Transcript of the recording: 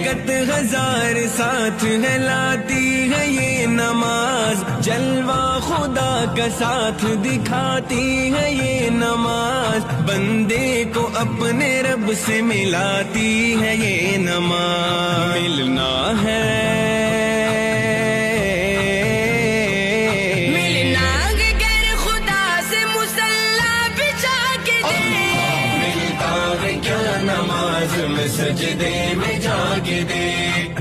बरकत हजार साथ है लाती है ये नमाज, जलवा खुदा का साथ दिखाती है ये नमाज, बंदे को अपने रब से मिलाती है ये नमाज। मिलना है नमाज में सजदे में जाके दे।